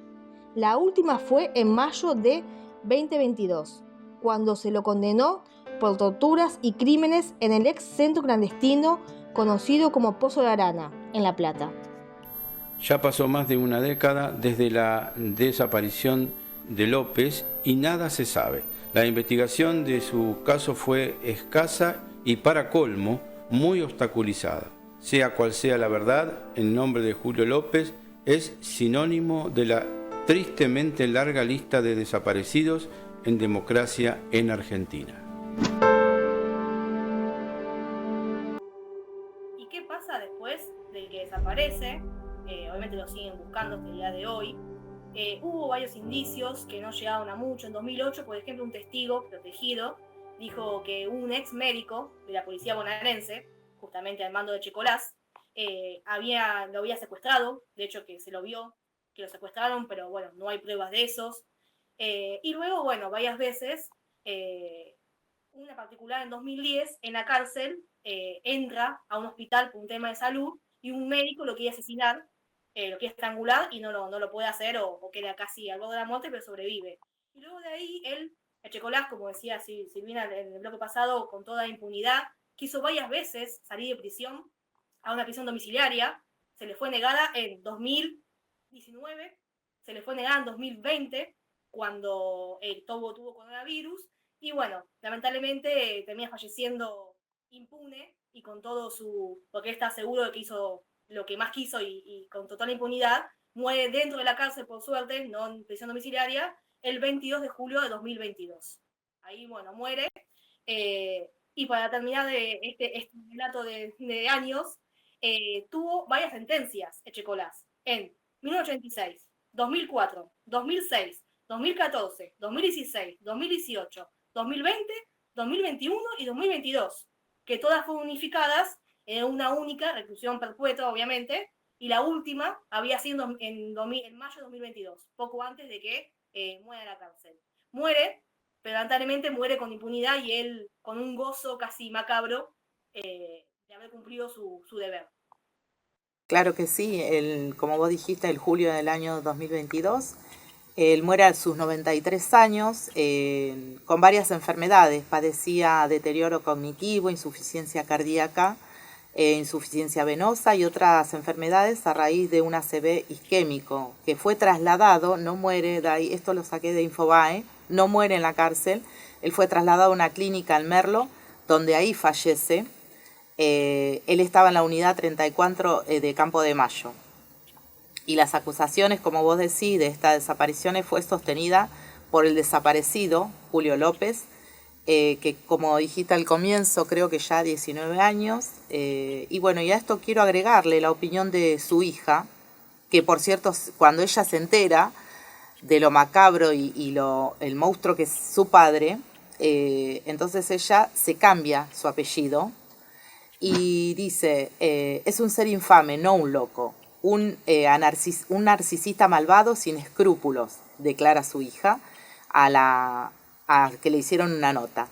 La última fue en mayo de 2022, cuando se lo condenó por torturas y crímenes en el ex centro clandestino conocido como Pozo de Arana, en La Plata. Ya pasó más de una década desde la desaparición de López y nada se sabe. La investigación de su caso fue escasa y, para colmo, muy obstaculizada. Sea cual sea la verdad, el nombre de Julio López es sinónimo de la tristemente larga lista de desaparecidos en democracia en Argentina. ¿Y qué pasa después del que desaparece? Obviamente lo siguen buscando hasta el día de hoy. Hubo varios indicios que no llegaron a mucho. En 2008, por ejemplo, un testigo protegido dijo que un ex médico de la policía bonaerense, justamente al mando de Echecolás, lo había secuestrado. De hecho, que se lo vio, que lo secuestraron, pero bueno, no hay pruebas de esos. Y luego, bueno, varias veces, una particular en 2010, en la cárcel, entra a un hospital por un tema de salud y un médico lo quiere asesinar, lo quiere estrangular y no lo puede hacer o queda casi al borde de la muerte, pero sobrevive. Y luego de ahí, Echecolás, como decía Silvina en el bloque pasado, con toda impunidad, quiso varias veces salir de prisión a una prisión domiciliaria. Se le fue negada en 2019, se le fue negada en 2020, cuando tuvo coronavirus, y bueno, lamentablemente termina falleciendo impune y con todo porque está seguro de que hizo lo que más quiso y con total impunidad, muere dentro de la cárcel, por suerte, no en prisión domiciliaria, el 22 de julio de 2022. Ahí, bueno, muere. Y para terminar este relato de años, tuvo varias sentencias Echecolás en 1986, 2004, 2006, 2014, 2016, 2018, 2020, 2021 y 2022, que todas fueron unificadas en una única reclusión perpetua, obviamente, y la última había sido en mayo de 2022, poco antes de que muera en la cárcel. Muere, pero lamentablemente muere con impunidad y él con un gozo casi macabro de haber cumplido su deber. Claro que sí, como vos dijiste, el julio del año 2022, él muere a sus 93 años con varias enfermedades. Padecía deterioro cognitivo, insuficiencia cardíaca, insuficiencia venosa y otras enfermedades a raíz de un ACV isquémico, que fue trasladado, no muere, de ahí, esto lo saqué de Infobae, no muere en la cárcel, él fue trasladado a una clínica en Merlo, donde ahí fallece. Él estaba en la unidad 34 de Campo de Mayo. Y las acusaciones, como vos decís, de estas desapariciones fue sostenida por el desaparecido Julio López, que como dijiste al comienzo, creo que ya 19 años. Y bueno, y a esto quiero agregarle la opinión de su hija, que por cierto, cuando ella se entera de lo macabro y el monstruo que es su padre, entonces ella se cambia su apellido y dice, es un ser infame, no un loco. un narcisista malvado sin escrúpulos, declara su hija, a que le hicieron una nota.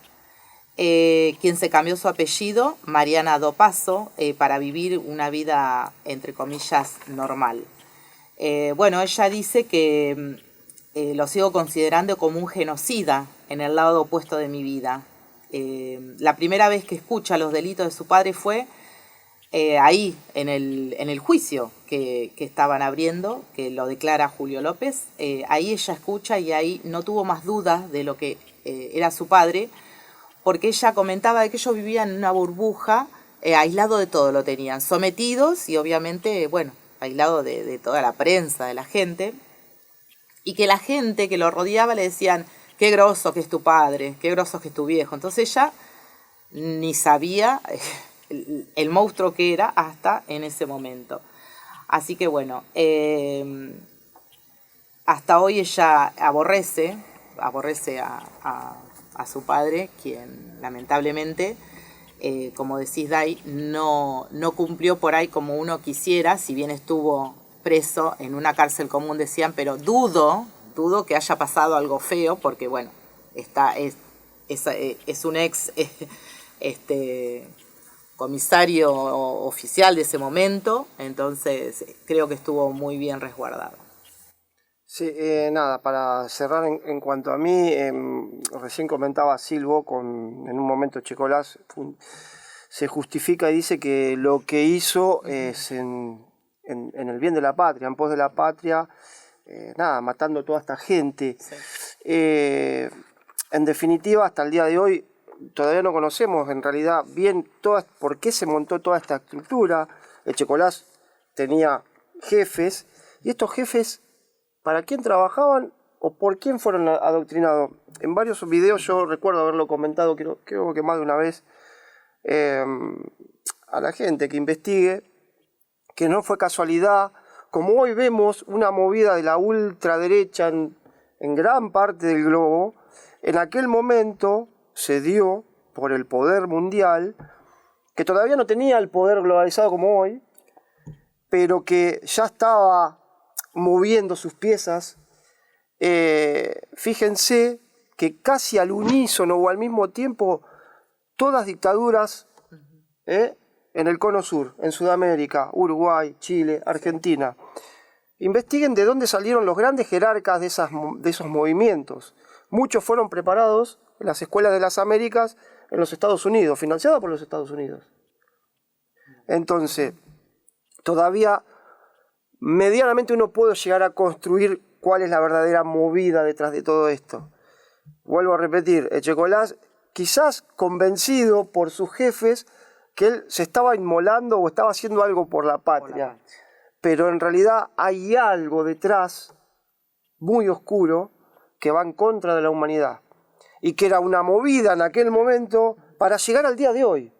Quien se cambió su apellido, Mariana Dopazo, para vivir una vida, entre comillas, normal. Bueno, ella dice que lo sigo considerando como un genocida en el lado opuesto de mi vida. La primera vez que escucha los delitos de su padre fue ahí, en el juicio que estaban abriendo, que lo declara Julio López. Ahí ella escucha y ahí no tuvo más dudas de lo que era su padre, porque ella comentaba de que ellos vivían en una burbuja, aislado de todo lo tenían, sometidos y obviamente, bueno, aislado de toda la prensa, de la gente, y que la gente que lo rodeaba le decían, qué groso que es tu padre, qué groso que es tu viejo. Entonces ella ni sabía el monstruo que era hasta en ese momento. Así que bueno, hasta hoy ella aborrece a su padre, quien lamentablemente, como decís, Dai, no cumplió por ahí como uno quisiera, si bien estuvo preso en una cárcel común, decían, pero dudo que haya pasado algo feo, porque bueno, es un ex comisario oficial de ese momento, entonces creo que estuvo muy bien resguardado. Sí, nada, para cerrar en cuanto a mí, recién comentaba Silvo, en un momento Checolás se justifica y dice que lo que hizo es en el bien de la patria, en pos de la patria, nada, matando toda esta gente. Sí. En definitiva, hasta el día de hoy, todavía no conocemos en realidad bien por qué se montó toda esta estructura. El Checolás tenía jefes, y estos jefes, ¿para quién trabajaban o por quién fueron adoctrinados? En varios videos yo recuerdo haberlo comentado, creo que más de una vez, a la gente que investigue, que no fue casualidad, como hoy vemos una movida de la ultraderecha en gran parte del globo, en aquel momento se dio por el poder mundial, que todavía no tenía el poder globalizado como hoy, pero que ya estaba moviendo sus piezas. Fíjense que casi al unísono o al mismo tiempo todas dictaduras en el cono sur, en Sudamérica, Uruguay, Chile, Argentina. Investiguen de dónde salieron los grandes jerarcas de esos movimientos. Muchos fueron preparados en las escuelas de las Américas en los Estados Unidos, financiados por los Estados Unidos. Entonces, todavía medianamente uno puede llegar a construir cuál es la verdadera movida detrás de todo esto. Vuelvo a repetir, Checolás, quizás convencido por sus jefes que él se estaba inmolando o estaba haciendo algo por la patria. Pero en realidad hay algo detrás, muy oscuro, que va en contra de la humanidad. Y que era una movida en aquel momento para llegar al día de hoy.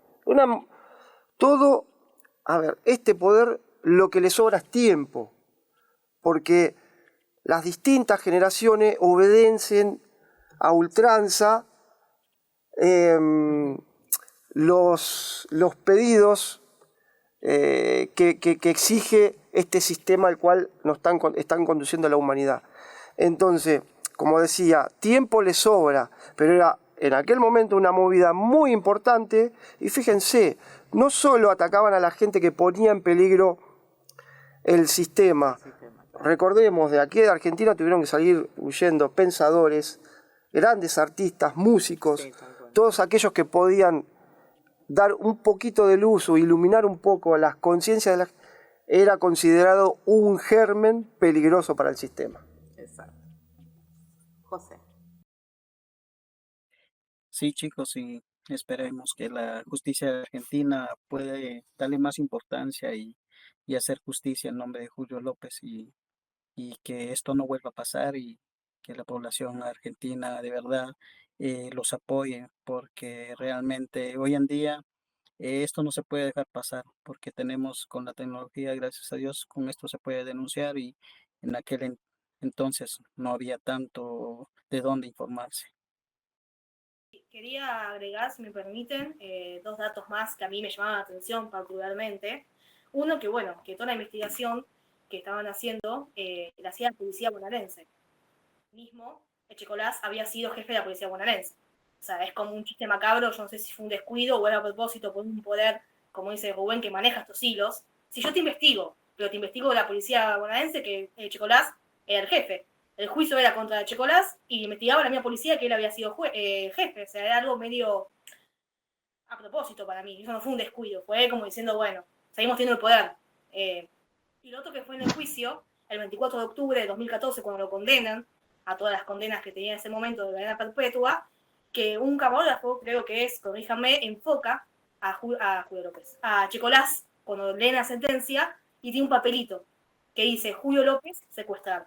Este poder, lo que le sobra es tiempo. Porque las distintas generaciones obedecen a ultranza los pedidos que exige este sistema al cual nos están conduciendo a la humanidad. Entonces, como decía, tiempo le sobra, pero era en aquel momento una movida muy importante, y fíjense, no solo atacaban a la gente que ponía en peligro el sistema. Recordemos, de aquí de Argentina tuvieron que salir huyendo pensadores, grandes artistas, músicos, todos aquellos que podían dar un poquito de luz o iluminar un poco las conciencias de era considerado un germen peligroso para el sistema. Exacto. José. Sí, chicos, y esperemos que la justicia argentina puede darle más importancia y hacer justicia en nombre de Julio López y que esto no vuelva a pasar y que la población argentina de verdad los apoye, porque realmente hoy en día esto no se puede dejar pasar, porque tenemos con la tecnología, gracias a Dios, con esto se puede denunciar y en aquel entonces no había tanto de dónde informarse. Quería agregar, si me permiten, dos datos más que a mí me llamaban la atención particularmente. Uno, que bueno, que toda la investigación que estaban haciendo la hacía la policía bonaerense. Mismo, Echecolás había sido jefe de la policía bonaerense. O sea, es como un chiste macabro, yo no sé si fue un descuido o era a propósito por un poder, como dice Rubén, que maneja estos hilos. Si yo te investigo, pero te investigo de la policía bonaerense, que Echecolás era el jefe. El juicio era contra Echecolás y investigaba la misma policía que él había sido jefe. O sea, era algo medio a propósito para mí. Eso no fue un descuido, fue como diciendo, bueno, seguimos teniendo el poder. Y lo otro que fue en el juicio, el 24 de octubre de 2014, cuando lo condenan, a todas las condenas que tenía en ese momento de cadena perpetua, que un camarógrafo, creo que es, corríjame, enfoca a Julio López, a Echecolás, cuando leen la sentencia, y tiene un papelito que dice Julio López secuestrado.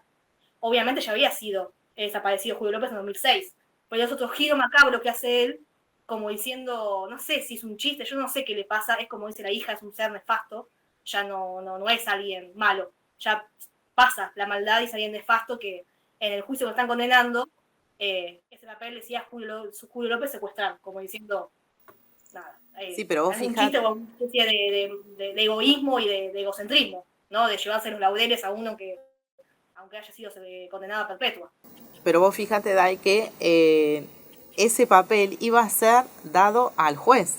Obviamente ya había sido desaparecido Julio López en 2006, pero es otro giro macabro que hace él, como diciendo, no sé si es un chiste, yo no sé qué le pasa, es como dice la hija, es un ser nefasto, ya no es alguien malo, ya pasa la maldad y es alguien nefasto que en el juicio que están condenando, ese papel decía Julio López secuestrado, como diciendo, nada. Sí, pero vos un chiste o una especie de egoísmo y de egocentrismo, ¿no? De llevarse los laureles a uno que, aunque haya sido condenado a perpetua. Pero vos fíjate, Dai, que ese papel iba a ser dado al juez,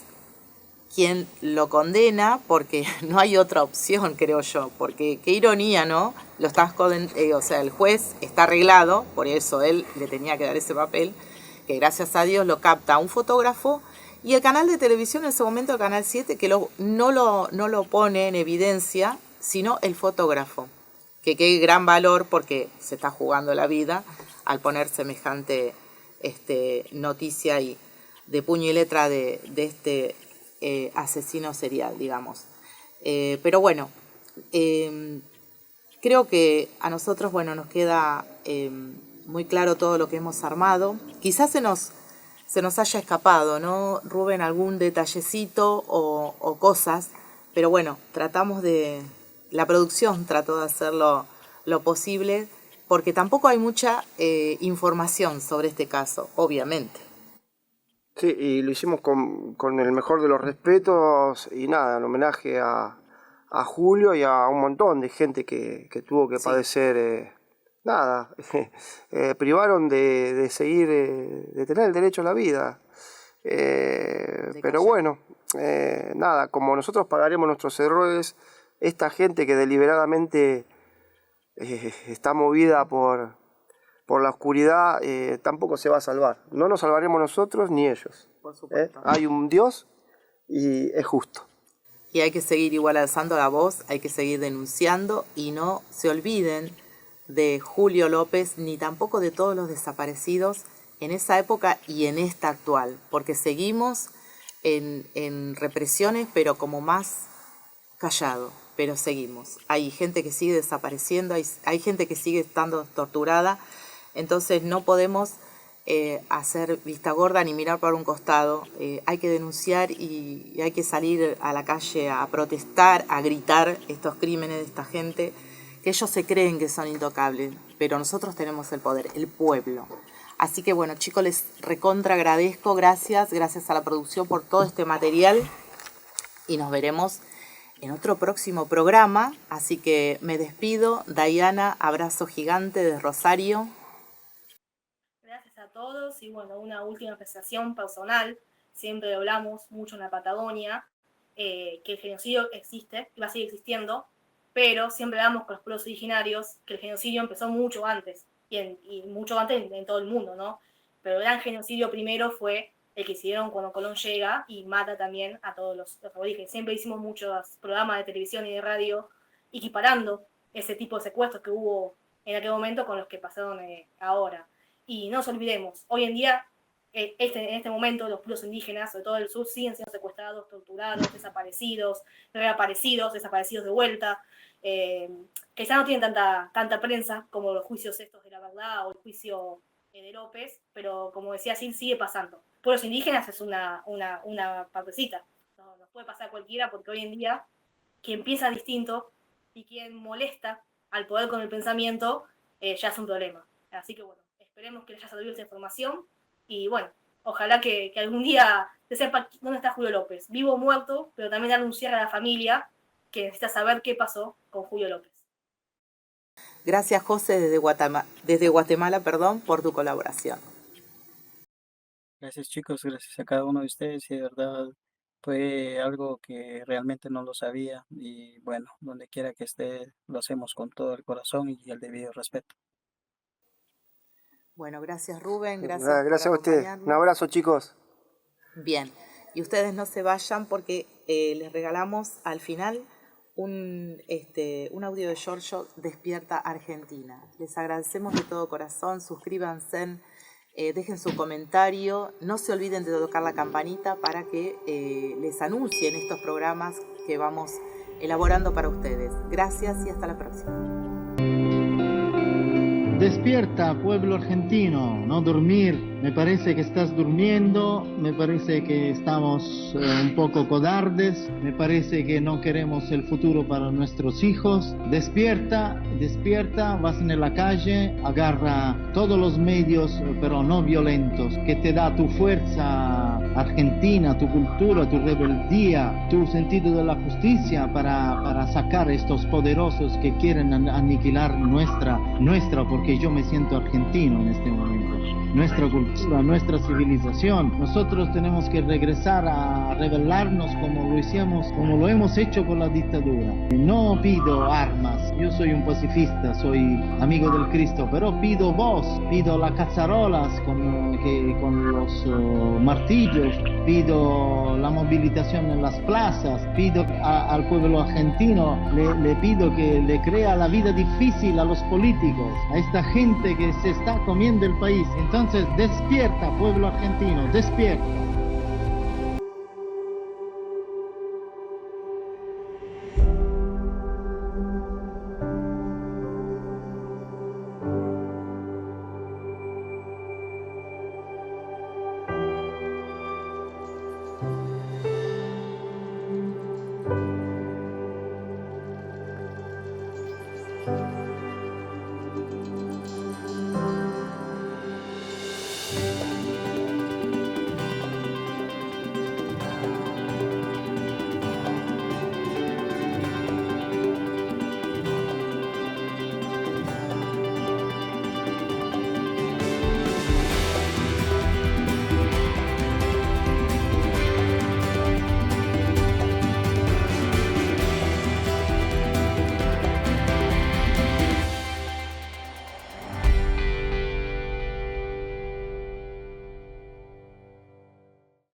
quien lo condena, porque no hay otra opción, creo yo, porque qué ironía, ¿no? O sea, el juez está arreglado, por eso él le tenía que dar ese papel, que gracias a Dios lo capta un fotógrafo, y el canal de televisión en ese momento, el Canal 7, que no lo pone en evidencia, sino el fotógrafo, que qué gran valor, porque se está jugando la vida al poner semejante noticia y de puño y letra de este asesino serial, digamos. Pero bueno, creo que a nosotros, bueno, nos queda muy claro todo lo que hemos armado. Quizás se nos haya escapado, ¿no, Rubén? Algún detallecito o cosas, pero bueno, la producción trató de hacer lo posible, porque tampoco hay mucha información sobre este caso, obviamente. Sí, y lo hicimos con el mejor de los respetos y nada, en homenaje a Julio y a un montón de gente que tuvo que padecer, privaron de seguir, de tener el derecho a la vida. Pero bueno, nada, como nosotros pagaremos nuestros errores, esta gente que deliberadamente está movida por la oscuridad, tampoco se va a salvar. No nos salvaremos nosotros ni ellos. Por supuesto. Hay un Dios y es justo. Y hay que seguir igual alzando la voz, hay que seguir denunciando y no se olviden de Julio López ni tampoco de todos los desaparecidos en esa época y en esta actual, porque seguimos en represiones, pero como más callado, pero seguimos. Hay gente que sigue desapareciendo, hay gente que sigue estando torturada. Entonces no podemos hacer vista gorda ni mirar por un costado. Hay que denunciar y hay que salir a la calle a protestar, a gritar estos crímenes de esta gente, que ellos se creen que son intocables, pero nosotros tenemos el poder, el pueblo. Así que bueno, chicos, les recontra agradezco, gracias a la producción por todo este material y nos veremos en otro próximo programa. Así que me despido. Dayana, abrazo gigante de Rosario. Gracias a todos y bueno, una última apreciación personal. Siempre hablamos mucho en la Patagonia que el genocidio existe y va a seguir existiendo, pero siempre hablamos con los pueblos originarios que el genocidio empezó mucho antes y mucho antes en todo el mundo, ¿no? Pero el gran genocidio primero fue el que hicieron cuando Colón llega y mata también a todos los aborígenes. Siempre hicimos muchos programas de televisión y de radio equiparando ese tipo de secuestros que hubo en aquel momento con los que pasaron ahora. Y no nos olvidemos, hoy en día, en este momento, los pueblos indígenas, sobre todo del sur, siguen siendo secuestrados, torturados, desaparecidos, reaparecidos, desaparecidos de vuelta. Quizá no tienen tanta prensa como los juicios estos de la verdad o el juicio de López, pero como decía Sil, sigue pasando. Pueblos indígenas es una partecita, no nos puede pasar a cualquiera, porque hoy en día quien piensa distinto y quien molesta al poder con el pensamiento ya es un problema. Así que bueno, esperemos que les haya servido esta información y bueno, ojalá que algún día se sepa dónde está Julio López, vivo o muerto, pero también anunciar a la familia que necesita saber qué pasó con Julio López. Gracias, José, desde Guatemala, por tu colaboración. Gracias, chicos, gracias a cada uno de ustedes y de verdad fue algo que realmente no lo sabía y bueno, donde quiera que esté lo hacemos con todo el corazón y el debido respeto. Bueno, gracias Rubén, gracias a ustedes. Un abrazo, chicos. Bien, y ustedes no se vayan porque les regalamos al final un audio de Giorgio, Despierta Argentina. Les agradecemos de todo corazón, suscríbanse, dejen su comentario, no se olviden de tocar la campanita para que les anuncien estos programas que vamos elaborando para ustedes. Gracias y hasta la próxima. Despierta, pueblo argentino, no dormir. Me parece que estás durmiendo, me parece que estamos un poco cobardes, me parece que no queremos el futuro para nuestros hijos. Despierta, despierta, vas en la calle, agarra todos los medios, pero no violentos, que te da tu fuerza argentina, tu cultura, tu rebeldía, tu sentido de la justicia para sacar a estos poderosos que quieren aniquilar nuestra, porque yo me siento argentino en este momento. Nuestra cultura, nuestra civilización. Nosotros tenemos que regresar a rebelarnos como lo hemos hecho con la dictadura. No pido armas, yo soy un pacifista, soy amigo del Cristo, pero pido voz, pido las cazarolas con los martillos, pido la movilización en las plazas, pido al pueblo argentino, le pido que le crea la vida difícil a los políticos, a esta gente que se está comiendo el país. Entonces, despierta, pueblo argentino, despierta.